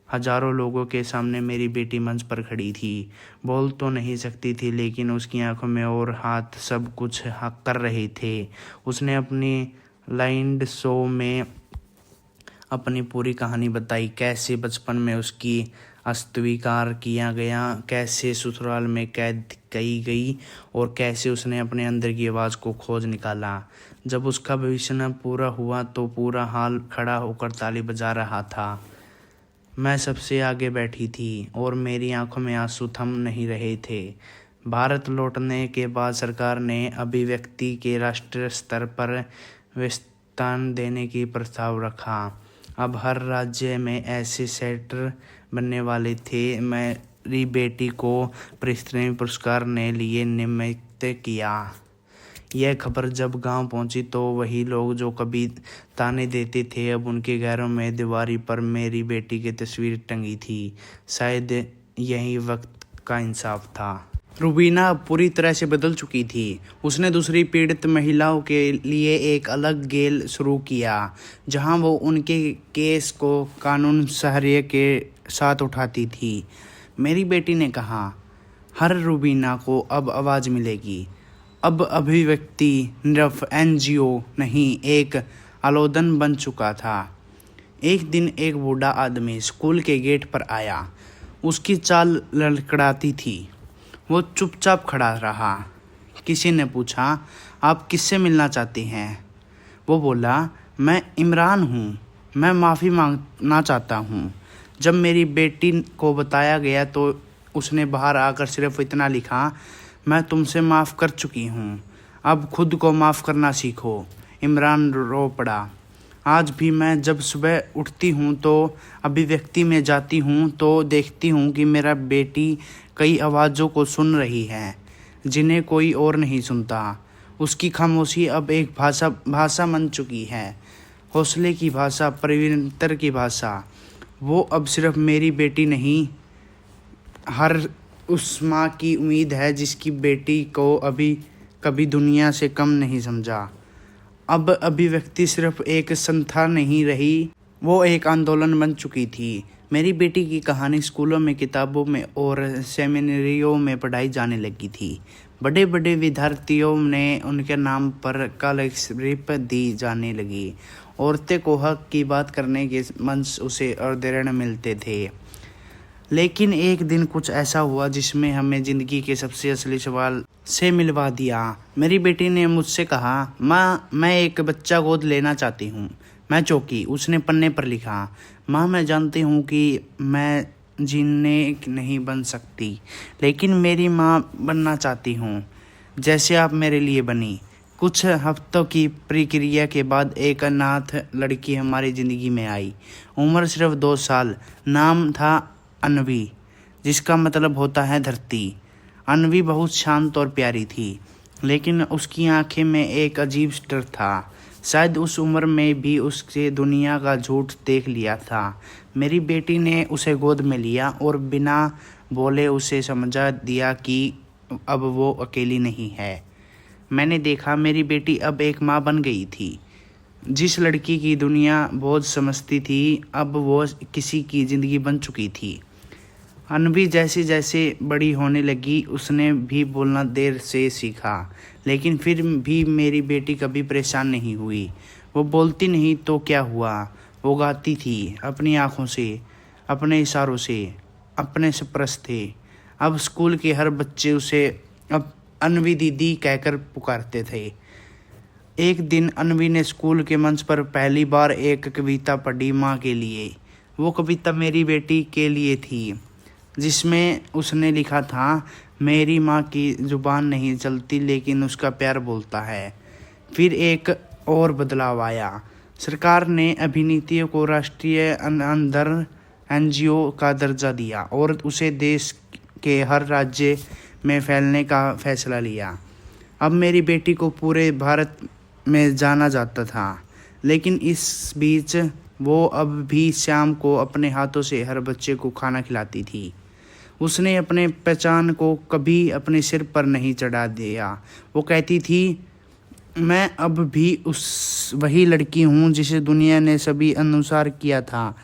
हजारों लोगों के सामने मेरी बेटी मंच पर खड़ी थी। बोल तो नहीं सकती थी, लेकिन उसकी आंखों में और हाथ सब कुछ कर रहे थे। उसने अपनी लाइव शो में अपनी पूरी कहानी बताई, कैसे बचपन में उसकी अस्वीकार किया गया, कैसे ससुराल में कैद की गई और कैसे उसने अपने अंदर की आवाज़ को खोज निकाला। जब उसका भविष्य न पूरा हुआ तो पूरा हाल खड़ा होकर ताली बजा रहा था। मैं सबसे आगे बैठी थी और मेरी आंखों में आंसू थम नहीं रहे थे। भारत लौटने के बाद सरकार ने अभिव्यक्ति के राष्ट्रीय स्तर पर विस्तार देने की प्रस्ताव रखा। अब हर राज्य में ऐसे सेटर बनने वाले थे। मेरी बेटी को प्रेस्टीज पुरस्कार ने लिए निमित्त किया। यह खबर जब गांव पहुंची तो वही लोग जो कभी ताने देते थे अब उनके घरों में दीवारी पर मेरी बेटी की तस्वीर टंगी थी। शायद यही वक्त का इंसाफ था। रुबीना पूरी तरह से बदल चुकी थी। उसने दूसरी पीड़ित महिलाओं के लिए एक अलग गेल शुरू किया जहां वो उनके केस को कानून सहारे के साथ उठाती थी। मेरी बेटी ने कहा, हर रुबीना को अब आवाज़ मिलेगी। अब अभिव्यक्ति निरफ एनजीओ नहीं, एक आलोदन बन चुका था। एक दिन एक बूढ़ा आदमी स्कूल के गेट पर आया। उसकी चाल लड़खड़ाती थी। वो चुपचाप खड़ा रहा। किसी ने पूछा, आप किससे मिलना चाहते हैं? वो बोला, मैं इमरान हूँ, मैं माफ़ी मांगना चाहता हूँ। जब मेरी बेटी को बताया गया तो उसने बाहर आकर सिर्फ इतना लिखा, मैं तुमसे माफ़ कर चुकी हूँ, अब खुद को माफ़ करना सीखो। इमरान रो पड़ा। आज भी मैं जब सुबह उठती हूँ तो अभिव्यक्ति में जाती हूँ तो देखती हूँ कि मेरा बेटी कई आवाज़ों को सुन रही है जिन्हें कोई और नहीं सुनता। उसकी खामोशी अब एक भाषा बन चुकी है, हौसले की भाषा, परिवर्तन की भाषा। वो अब सिर्फ मेरी बेटी नहीं, हर उस माँ की उम्मीद है जिसकी बेटी को अभी कभी दुनिया से कम नहीं समझा। अब अभिव्यक्ति सिर्फ एक संस्था नहीं रही, वो एक आंदोलन बन चुकी थी। मेरी बेटी की कहानी स्कूलों में, किताबों में और सेमिनारियों में पढ़ाई जाने लगी थी। बड़े बड़े विद्यार्थियों ने उनके नाम पर स्कॉलरशिप दी जाने लगी। औरतें को हक की बात करने के मंच उसे अवतरण मिलते थे। लेकिन एक दिन कुछ ऐसा हुआ जिसमें हमें ज़िंदगी के सबसे असली सवाल से मिलवा दिया। मेरी बेटी ने मुझसे कहा, माँ, मैं एक बच्चा गोद लेना चाहती हूँ। मैं चौंकी। उसने पन्ने पर लिखा, माँ, मैं जानती हूँ कि मैं जीने नहीं बन सकती, लेकिन मेरी माँ बनना चाहती हूँ जैसे आप मेरे लिए बनी। कुछ हफ्तों की प्रक्रिया के बाद एक अनाथ लड़की हमारी ज़िंदगी में आई। उम्र सिर्फ 2 साल। नाम था अन्वी, जिसका मतलब होता है धरती। अन्वी बहुत शांत और प्यारी थी, लेकिन उसकी आंखें में एक अजीब डर था। शायद उस उम्र में भी उससे दुनिया का झूठ देख लिया था। मेरी बेटी ने उसे गोद में लिया और बिना बोले उसे समझा दिया कि अब वो अकेली नहीं है। मैंने देखा मेरी बेटी अब एक माँ बन गई थी। जिस लड़की की दुनिया बोझ समझती थी, अब वो किसी की ज़िंदगी बन चुकी थी। अन्वी जैसे जैसे बड़ी होने लगी, उसने भी बोलना देर से सीखा, लेकिन फिर भी मेरी बेटी कभी परेशान नहीं हुई। वो बोलती नहीं तो क्या हुआ, वो गाती थी अपनी आँखों से, अपने इशारों से, अपने स्पर्श थे। अब स्कूल के हर बच्चे उसे अब अन्वी दीदी कहकर पुकारते थे। एक दिन अन्वी ने स्कूल के मंच पर पहली बार एक कविता पढ़ी माँ के लिए। वो कविता मेरी बेटी के लिए थी, जिसमें उसने लिखा था, मेरी माँ की ज़ुबान नहीं चलती लेकिन उसका प्यार बोलता है। फिर एक और बदलाव आया। सरकार ने अभिनीतियों को राष्ट्रीय अंदर एनजीओ का दर्जा दिया और उसे देश के हर राज्य में फैलने का फैसला लिया। अब मेरी बेटी को पूरे भारत में जाना जाता था, लेकिन इस बीच वो अब भी शाम को अपने हाथों से हर बच्चे को खाना खिलाती थी। उसने अपने पहचान को कभी अपने सिर पर नहीं चढ़ा दिया। वो कहती थी, मैं अब भी वही लड़की हूँ जिसे दुनिया ने सभी अनुसार किया था।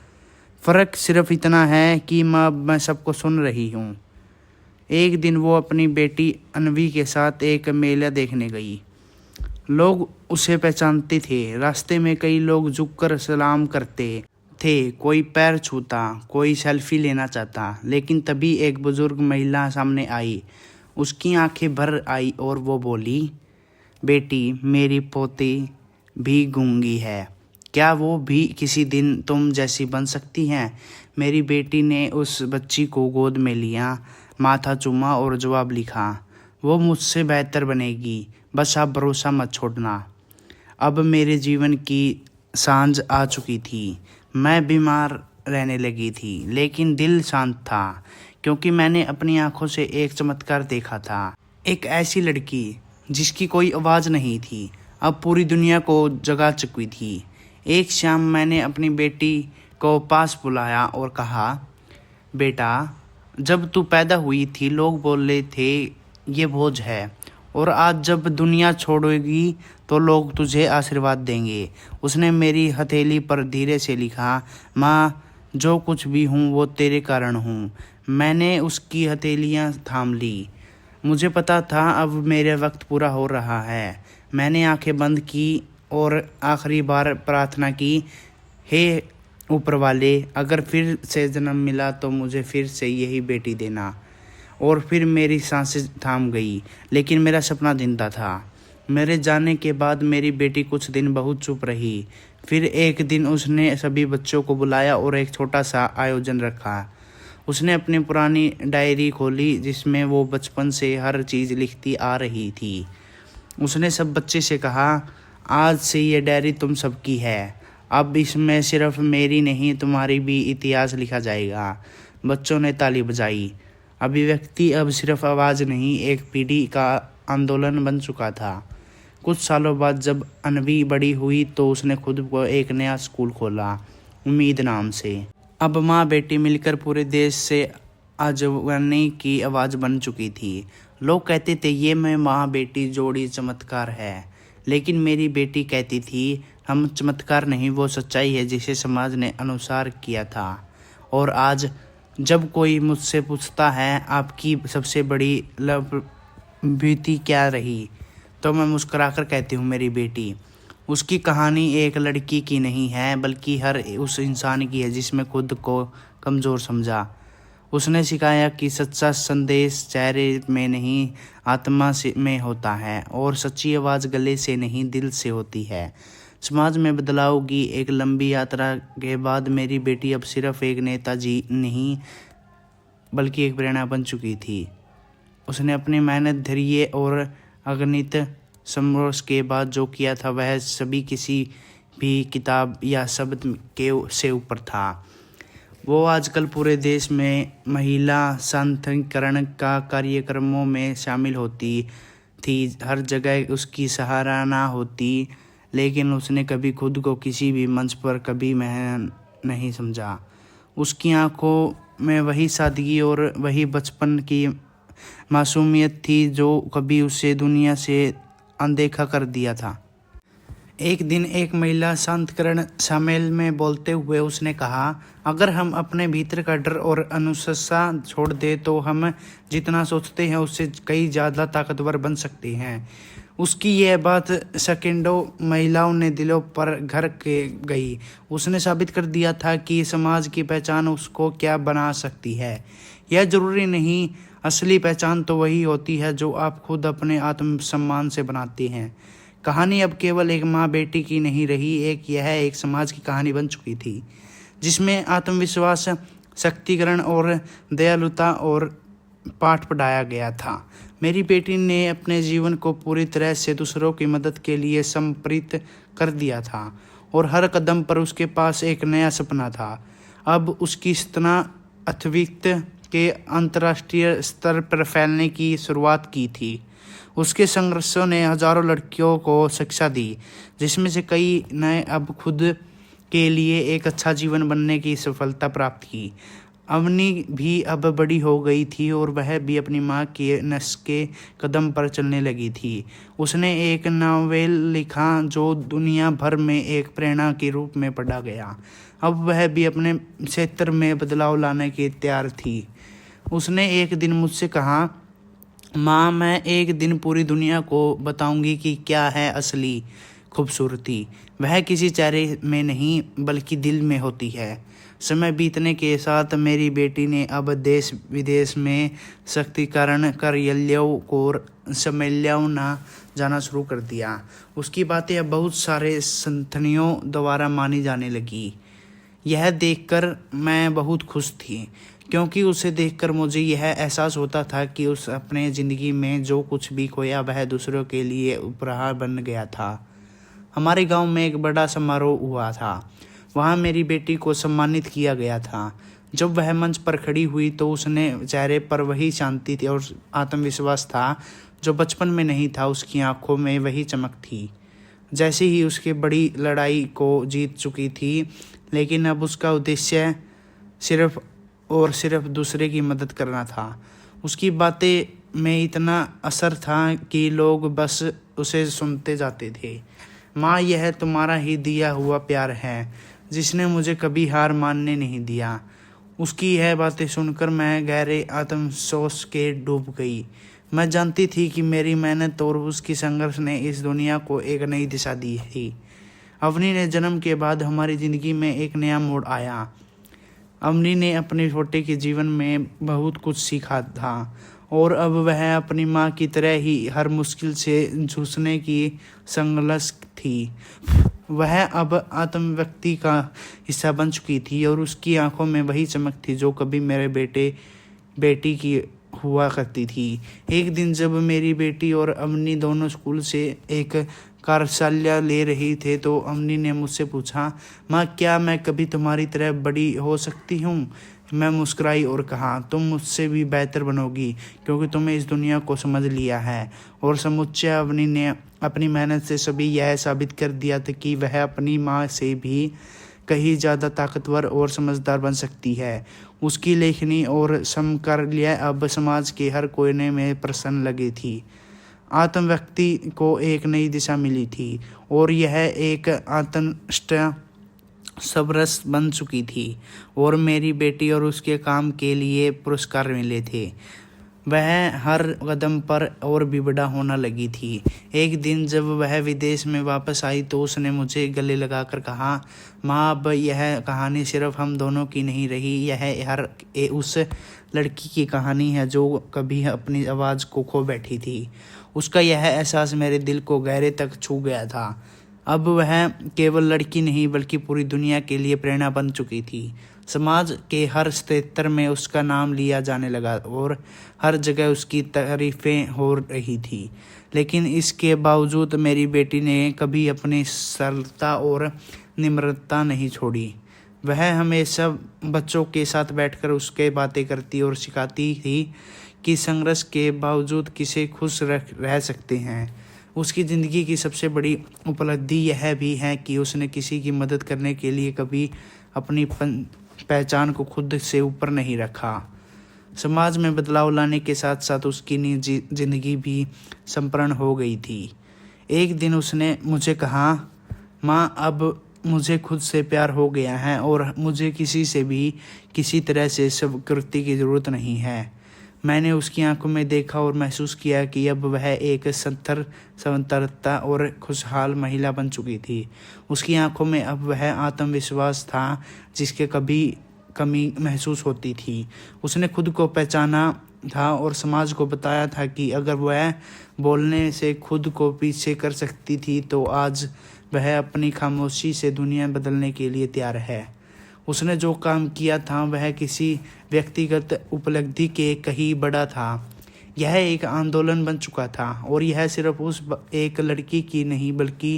फ़र्क सिर्फ इतना है कि मैं सबको सुन रही हूँ। एक दिन वो अपनी बेटी अन्वी के साथ एक मेला देखने गई। लोग उसे पहचानते थे। रास्ते में कई लोग झुककर सलाम करते थे, कोई पैर छूता, कोई सेल्फी लेना चाहता। लेकिन तभी एक बुजुर्ग महिला सामने आई। उसकी आंखें भर आई और वो बोली, बेटी, मेरी पोती भी गूंगी है, क्या वो भी किसी दिन तुम जैसी बन सकती हैं? मेरी बेटी ने उस बच्ची को गोद में लिया, माथा चूमा और जवाब लिखा, वो मुझसे बेहतर बनेगी, बस आप भरोसा मत छोड़ना। अब मेरे जीवन की सांझ आ चुकी थी। मैं बीमार रहने लगी थी, लेकिन दिल शांत था क्योंकि मैंने अपनी आंखों से एक चमत्कार देखा था। एक ऐसी लड़की जिसकी कोई आवाज़ नहीं थी, अब पूरी दुनिया को जगा चुकी थी। एक शाम मैंने अपनी बेटी को पास बुलाया और कहा, बेटा, जब तू पैदा हुई थी लोग बोल रहे थे ये बोझ है, और आज जब दुनिया छोड़ेगी तो लोग तुझे आशीर्वाद देंगे। उसने मेरी हथेली पर धीरे से लिखा, माँ, जो कुछ भी हूँ वो तेरे कारण हूँ। मैंने उसकी हथेलियाँ थाम ली। मुझे पता था अब मेरा वक्त पूरा हो रहा है। मैंने आंखें बंद की और आखिरी बार प्रार्थना की, हे ऊपर वाले, अगर फिर से जन्म मिला तो मुझे फिर से यही बेटी देना। और फिर मेरी सांसें थाम गई, लेकिन मेरा सपना जिंदा था। मेरे जाने के बाद मेरी बेटी कुछ दिन बहुत चुप रही। फिर एक दिन उसने सभी बच्चों को बुलाया और एक छोटा सा आयोजन रखा। उसने अपनी पुरानी डायरी खोली जिसमें वो बचपन से हर चीज़ लिखती आ रही थी। उसने सब बच्चे से कहा, आज से ये डायरी तुम सबकी है। अब इसमें सिर्फ मेरी नहीं तुम्हारी भी इतिहास लिखा जाएगा। बच्चों ने ताली बजाई। अभिव्यक्ति अब सिर्फ आवाज़ नहीं, एक पीढ़ी का आंदोलन बन चुका था। कुछ सालों बाद जब अनवी बड़ी हुई तो उसने खुद को एक नया स्कूल खोला, उम्मीद नाम से। अब माँ बेटी मिलकर पूरे देश से आजवानी की आवाज़ बन चुकी थी। लोग कहते थे ये मैं माँ बेटी जोड़ी चमत्कार है, लेकिन मेरी बेटी कहती थी, हम चमत्कार नहीं, वो सच्चाई है जिसे समाज ने अनुसार किया था। और आज जब कोई मुझसे पूछता है आपकी सबसे बड़ी उपलब्धि क्या रही, तो मैं मुस्कुराकर कहती हूँ मेरी बेटी। उसकी कहानी एक लड़की की नहीं है, बल्कि हर उस इंसान की है जिसमें खुद को कमज़ोर समझा। उसने सिखाया कि सच्चा संदेश चेहरे में नहीं, आत्मा से में होता है, और सच्ची आवाज़ गले से नहीं, दिल से होती है। समाज में बदलाव की एक लंबी यात्रा के बाद मेरी बेटी अब सिर्फ एक नेताजी नहीं, बल्कि एक प्रेरणा बन चुकी थी। उसने अपनी मेहनत, धैर्य और अगणित संघर्ष के बाद जो किया था वह सभी किसी भी किताब या शब्द के से ऊपर था। वो आजकल पूरे देश में महिला सशक्तिकरण का कार्यक्रमों में शामिल होती थी। हर जगह उसकी सराहना होती, लेकिन उसने कभी खुद को किसी भी मंच पर कभी महन नहीं समझा। उसकी आंखों में वही सादगी और वही बचपन की मासूमियत थी जो कभी उसे दुनिया से अनदेखा कर दिया था। एक दिन एक महिला शांतिकरण सम्मेलन में बोलते हुए उसने कहा, अगर हम अपने भीतर का डर और अनुशासन छोड़ दें तो हम जितना सोचते हैं उससे कई ज़्यादा ताकतवर बन सकते हैं। उसकी यह बात सेकंडों महिलाओं ने दिलों पर घर के गई। उसने साबित कर दिया था कि समाज की पहचान उसको क्या बना सकती है। यह जरूरी नहीं, असली पहचान तो वही होती है जो आप खुद अपने आत्मसम्मान से बनाते हैं। कहानी अब केवल एक माँ बेटी की नहीं रही, एक समाज की कहानी बन चुकी थी जिसमें आत्मविश्वास, शक्तिकरण और दयालुता और पाठ पढ़ाया गया था। मेरी बेटी ने अपने जीवन को पूरी तरह से दूसरों की मदद के लिए समर्पित कर दिया था और हर कदम पर उसके पास एक नया सपना था। अब उसकी सूचना अतिरिक्त के अंतर्राष्ट्रीय स्तर पर फैलने की शुरुआत की थी। उसके संघर्षों ने हजारों लड़कियों को शिक्षा दी, जिसमें से कई ने अब खुद के लिए एक अच्छा जीवन बनने की सफलता प्राप्त की। अवनी भी अब बड़ी हो गई थी और वह भी अपनी माँ के नक्श के कदम पर चलने लगी थी। उसने एक नावल लिखा जो दुनिया भर में एक प्रेरणा के रूप में पढ़ा गया। अब वह भी अपने क्षेत्र में बदलाव लाने की तैयार थी। उसने एक दिन मुझसे कहा, माँ, मैं एक दिन पूरी दुनिया को बताऊंगी कि क्या है असली खूबसूरती। वह किसी चेहरे में नहीं बल्कि दिल में होती है। समय बीतने के साथ मेरी बेटी ने अब देश विदेश में शक्तिकरण कर यल्यों को सम्मेलना जाना शुरू कर दिया। उसकी बातें अब बहुत सारे संथनियों द्वारा मानी जाने लगी। यह देखकर मैं बहुत खुश थी, क्योंकि उसे देखकर मुझे यह एहसास होता था कि उस अपने ज़िंदगी में जो कुछ भी खोया वह दूसरों के लिए उपहार बन गया था। हमारे गांव में एक बड़ा समारोह हुआ था वहाँ मेरी बेटी को सम्मानित किया गया था। जब वह मंच पर खड़ी हुई तो उसने चेहरे पर वही शांति थी और आत्मविश्वास था जो बचपन में नहीं था। उसकी आंखों में वही चमक थी जैसे ही उसके बड़ी लड़ाई को जीत चुकी थी, लेकिन अब उसका उद्देश्य सिर्फ और सिर्फ दूसरे की मदद करना था। उसकी बातें में इतना असर था कि लोग बस उसे सुनते जाते थे। माँ, यह तुम्हारा ही दिया हुआ प्यार है जिसने मुझे कभी हार मानने नहीं दिया। उसकी यह बातें सुनकर मैं गहरे आत्मसोच के डूब गई। मैं जानती थी कि मेरी मेहनत और उसकी संघर्ष ने इस दुनिया को एक नई दिशा दी थी। अवनी ने जन्म के बाद हमारी ज़िंदगी में एक नया मोड़ आया। अवनी ने अपने छोटे के जीवन में बहुत कुछ सीखा था और अब वह अपनी माँ की तरह ही हर मुश्किल से जूझने की संघर्ष थी। वह अब आत्म व्यक्ति का हिस्सा बन चुकी थी और उसकी आंखों में वही चमक थी जो कभी मेरे बेटी की हुआ करती थी। एक दिन जब मेरी बेटी और अवनी दोनों स्कूल से एक कार्यशाला ले रही थे तो अवनी ने मुझसे पूछा, माँ, क्या मैं कभी तुम्हारी तरह बड़ी हो सकती हूँ? मैं मुस्कुराई और कहा, तुम मुझसे भी बेहतर बनोगी क्योंकि तुमने इस दुनिया को समझ लिया है। और समुच्चय अवनी ने अपनी मेहनत से सभी यह साबित कर दिया था कि वह अपनी माँ से भी कहीं ज़्यादा ताकतवर और समझदार बन सकती है। उसकी लेखनी और समकार्य अब समाज के हर कोने में प्रसन्न लगी थी। आत्म व्यक्ति को एक नई दिशा मिली थी और यह एक आत्मनिष्ठ सबरस बन चुकी थी और मेरी बेटी और उसके काम के लिए पुरस्कार मिले थे। वह हर कदम पर और भी बड़ा होना लगी थी। एक दिन जब वह विदेश में वापस आई तो उसने मुझे गले लगाकर कहा, माँ, अब यह कहानी सिर्फ हम दोनों की नहीं रही, यह उस लड़की की कहानी है जो कभी अपनी आवाज़ को खो बैठी थी। उसका यह एहसास मेरे दिल को गहरे तक छू गया था। अब वह केवल लड़की नहीं बल्कि पूरी दुनिया के लिए प्रेरणा बन चुकी थी। समाज के हर क्षेत्र में उसका नाम लिया जाने लगा और हर जगह उसकी तारीफें हो रही थी। लेकिन इसके बावजूद मेरी बेटी ने कभी अपनी सरलता और निम्रता नहीं छोड़ी। वह हमेशा बच्चों के साथ बैठकर उसके बातें करती और सिखाती थी कि संघर्ष के बावजूद किसे खुश रह सकते हैं। उसकी ज़िंदगी की सबसे बड़ी उपलब्धि यह भी है कि उसने किसी की मदद करने के लिए कभी अपनी पहचान को खुद से ऊपर नहीं रखा। समाज में बदलाव लाने के साथ साथ उसकी निजी जिंदगी भी संपन्न हो गई थी। एक दिन उसने मुझे कहा, माँ, अब मुझे खुद से प्यार हो गया है और मुझे किसी से भी किसी तरह से स्वीकृति की ज़रूरत नहीं है। मैंने उसकी आंखों में देखा और महसूस किया कि अब वह एक स्वतंत्रता और खुशहाल महिला बन चुकी थी। उसकी आंखों में अब वह आत्मविश्वास था जिसके कभी कमी महसूस होती थी। उसने खुद को पहचाना था और समाज को बताया था कि अगर वह बोलने से खुद को पीछे कर सकती थी तो आज वह अपनी खामोशी से दुनिया बदलने के लिए तैयार है। उसने जो काम किया था वह किसी व्यक्तिगत उपलब्धि के कहीं बड़ा था। यह एक आंदोलन बन चुका था और यह सिर्फ उस एक लड़की की नहीं बल्कि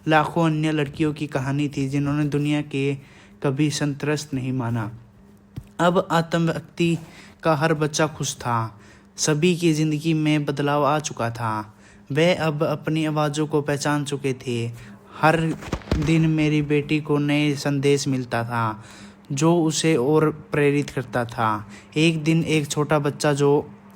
लाखों अन्य लड़कियों की कहानी थी जिन्होंने दुनिया के कभी संतुष्ट नहीं माना। अब आत्म व्यक्ति का हर बच्चा खुश था। सभी की ज़िंदगी में बदलाव आ चुका था। वे अब अपनी आवाज़ों को पहचान चुके थे। हर दिन मेरी बेटी को नए संदेश मिलता था जो उसे और प्रेरित करता था। एक दिन एक छोटा बच्चा जो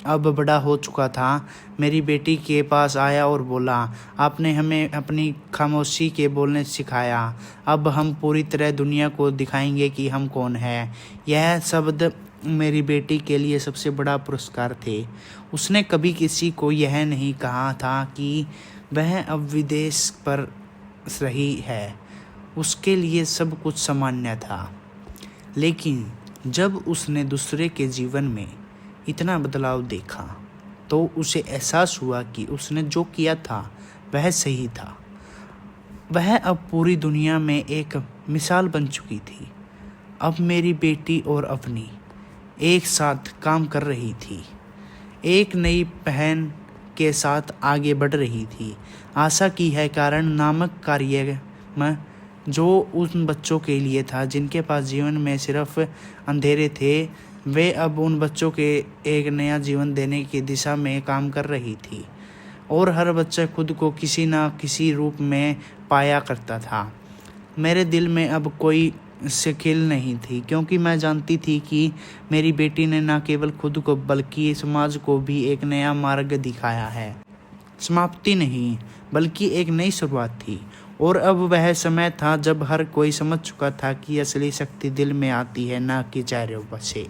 अब बड़ा हो चुका था मेरी बेटी के पास आया और बोला, आपने हमें अपनी खामोशी के बोलने सिखाया। अब हम पूरी तरह दुनिया को दिखाएंगे कि हम कौन हैं। यह शब्द मेरी बेटी के लिए सबसे बड़ा पुरस्कार थे। उसने कभी किसी को यह नहीं कहा था कि वह अब विदेश पर रही है। उसके लिए सब कुछ सामान्य था। लेकिन जब उसने दूसरे के जीवन में इतना बदलाव देखा तो उसे एहसास हुआ कि उसने जो किया था वह सही था। वह अब पूरी दुनिया में एक मिसाल बन चुकी थी। अब मेरी बेटी और अवनी एक साथ काम कर रही थी, एक नई पहल के साथ आगे बढ़ रही थी। आशा की है कारण नामक कार्यक्रम जो उन बच्चों के लिए था जिनके पास जीवन में सिर्फ अंधेरे थे। वे अब उन बच्चों के एक नया जीवन देने की दिशा में काम कर रही थी और हर बच्चा खुद को किसी न किसी रूप में पाया करता था। मेरे दिल में अब कोई शिकिल नहीं थी, क्योंकि मैं जानती थी कि मेरी बेटी ने न केवल खुद को बल्कि समाज को भी एक नया मार्ग दिखाया है। समाप्ति नहीं, बल्कि एक नई शुरुआत थी। और अब वह समय था जब हर कोई समझ चुका था कि असली शक्ति दिल में आती है, न कि चेहरों पर से।